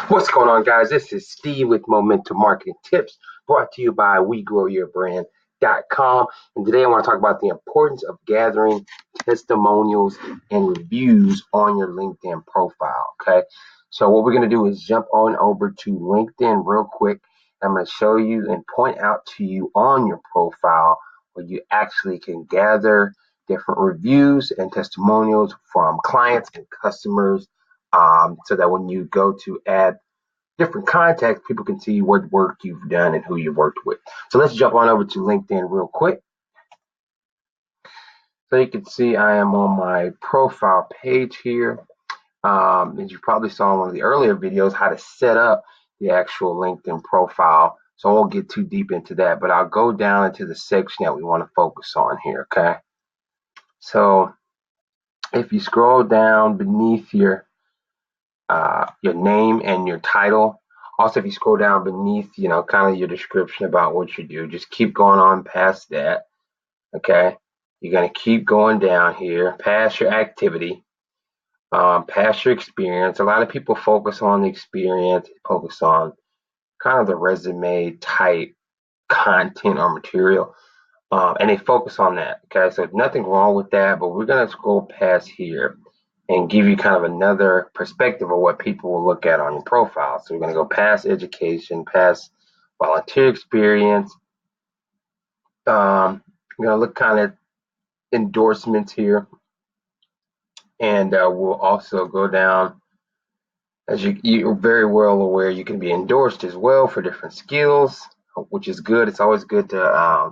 What's going on, guys? This is Steve with Momentum Marketing Tips, brought to you by WeGrowYourBrand.com. And today I want to talk about the importance of gathering testimonials and reviews on your LinkedIn profile. Okay, so what we're going to do is jump on over to LinkedIn real quick. I'm going to show you and point out to you on your profile where you actually can gather different reviews and testimonials from clients and customers, so that when you go to add different contacts, people can see what work you've done and who you've worked with. So let's jump on over to LinkedIn real quick. So you can see I am on my profile page here. As you probably saw in one of the earlier videos, how to set up the actual LinkedIn profile. So I won't get too deep into that, but I'll go down into the section that we want to focus on here, okay? So if you scroll down beneath your name and your title. Also, if you scroll down beneath, kind of your description about what you do, just keep going on past that. Okay. You're going to keep going down here, past your activity, past your experience. A lot of people focus on the experience, focus on kind of the resume type content or material, and they focus on that. Okay. So nothing wrong with that, but we're going to scroll past here and give you kind of another perspective of what people will look at on your profile. So we're going to go past education, past volunteer experience. We're going to look kind of endorsements here, and we'll also go down. As you're very well aware, you can be endorsed as well for different skills, which is good. It's always good to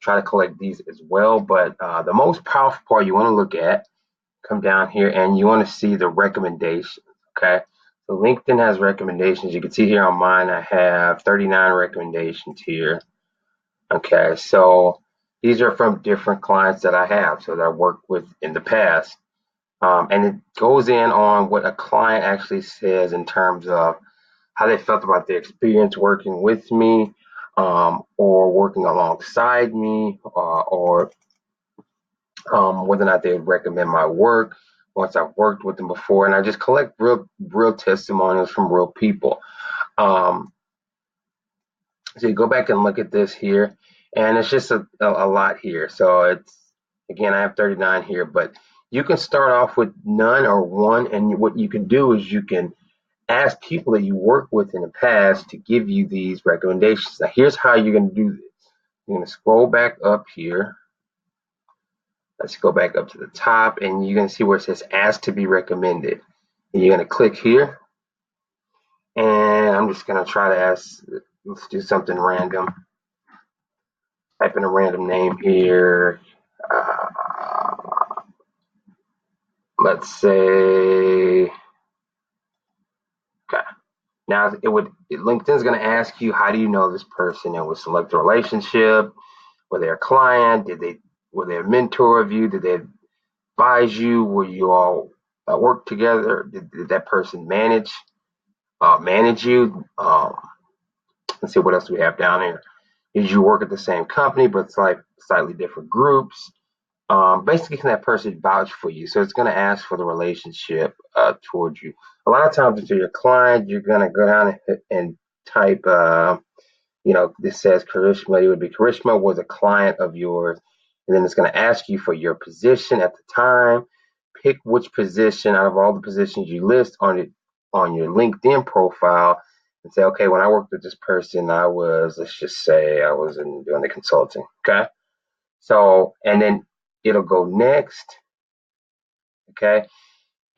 try to collect these as well. But the most powerful part you want to look at, come down here and you want to see the recommendations. Okay, so LinkedIn has recommendations. You can see here on mine I have 39 recommendations here. Okay, so these are from different clients that I have, so that I worked with in the past, and it goes in on what a client actually says in terms of how they felt about their experience working with me, or working alongside me, or whether or not they would recommend my work once I've worked with them before. And I just collect real testimonials from real people. So you go back and look at this here, and it's just a lot here. So it's, again, I have 39 here, but you can start off with none or one, and what you can do is you can ask people that you worked with in the past to give you these recommendations. Now here's how you're going to do this. You're going to scroll back up here. Let's go back up to the top, and you're going to see where it says ask to be recommended. And you're going to click here, and I'm just going to try to ask, let's do something random. Type in a random name here. Let's say, okay. Now LinkedIn's going to ask you, how do you know this person? It will select a relationship. Were they a client? Were they a mentor of you? Did they advise you? Were you all work together? Did that person manage you? Let's see, what else do we have down here? Did you work at the same company but slightly different groups? Basically, can that person vouch for you? So it's going to ask for the relationship towards you. A lot of times, if you're your client, you're going to go down and type, this says Karishma. It would be Karishma was a client of yours, and then it's going to ask you for your position at the time. Pick which position out of all the positions you list on your LinkedIn profile, and say, okay, when I worked with this person, let's just say I was doing the consulting. Okay, so, and then it'll go next. Okay,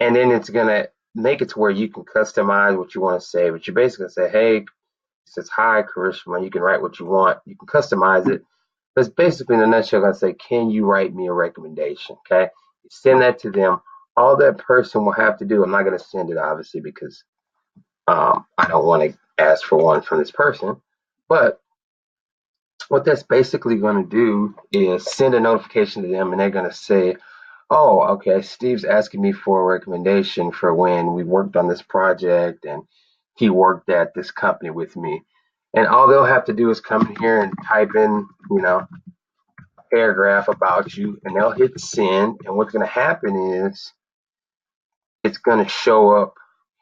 and then it's gonna make it to where you can customize what you want to say, but you basically say, hey, it says, hi Karishma. You can write what you want, you can customize it, but it's basically, in a nutshell, gonna say, can you write me a recommendation? Okay, you send that to them. All that person will have to do, I'm not going to send it obviously because I don't want to ask for one from this person, but what that's basically going to do is send a notification to them, and they're going to say, oh, okay, Steve's asking me for a recommendation for when we worked on this project and he worked at this company with me. And all they'll have to do is come here and type in, a paragraph about you, and they'll hit send. And what's going to happen is it's going to show up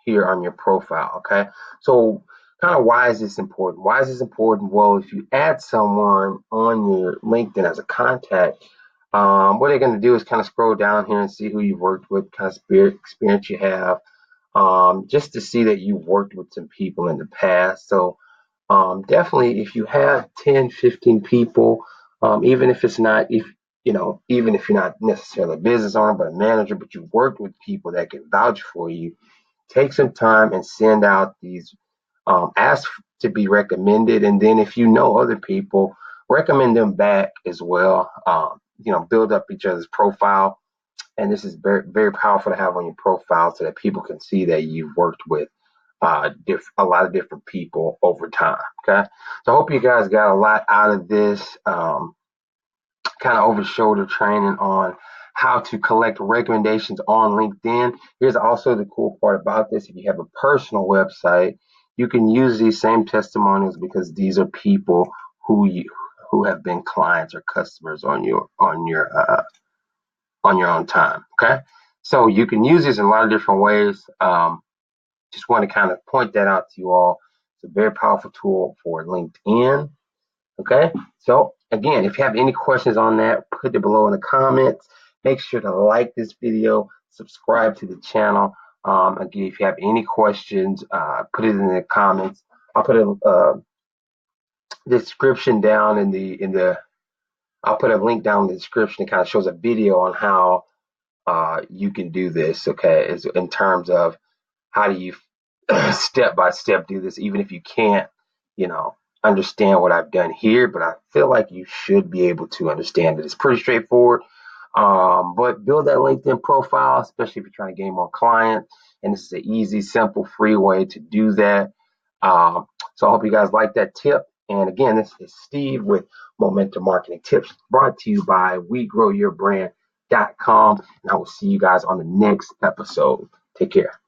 here on your profile. Okay, so kind of why is this important? Why is this important? Well, if you add someone on your LinkedIn as a contact, what they're going to do is kind of scroll down here and see who you've worked with, kind of experience you have, just to see that you've worked with some people in the past. So definitely, if you have 10, 15 people, even if it's not, if even if you're not necessarily a business owner, but a manager, but you've worked with people that can vouch for you, take some time and send out these, ask to be recommended. And then if you know other people, recommend them back as well. Build up each other's profile. And this is very, very powerful to have on your profile so that people can see that you've worked with a lot of different people over time. Okay, so I hope you guys got a lot out of this kind of over shoulder training on how to collect recommendations on LinkedIn. Here's also the cool part about this: if you have a personal website, you can use these same testimonials because these are people who have been clients or customers on your own time. Okay, so you can use this in a lot of different ways. Just want to kind of point that out to you all. It's a very powerful tool for LinkedIn. Okay, so again, if you have any questions on that, put it below in the comments. Make sure to like this video, subscribe to the channel. Again, if you have any questions, put it in the comments. I'll put a description down I'll put a link down in the description that kind of shows a video on how you can do this. Okay, in terms of how do you step by step do this, even if you can't, you know, understand what I've done here, but I feel like you should be able to understand it. It's pretty straightforward. But build that LinkedIn profile, especially if you're trying to gain more clients. And this is an easy, simple, free way to do that. So I hope you guys like that tip. And again, this is Steve with Momentum Marketing Tips, brought to you by WeGrowYourBrand.com. And I will see you guys on the next episode. Take care.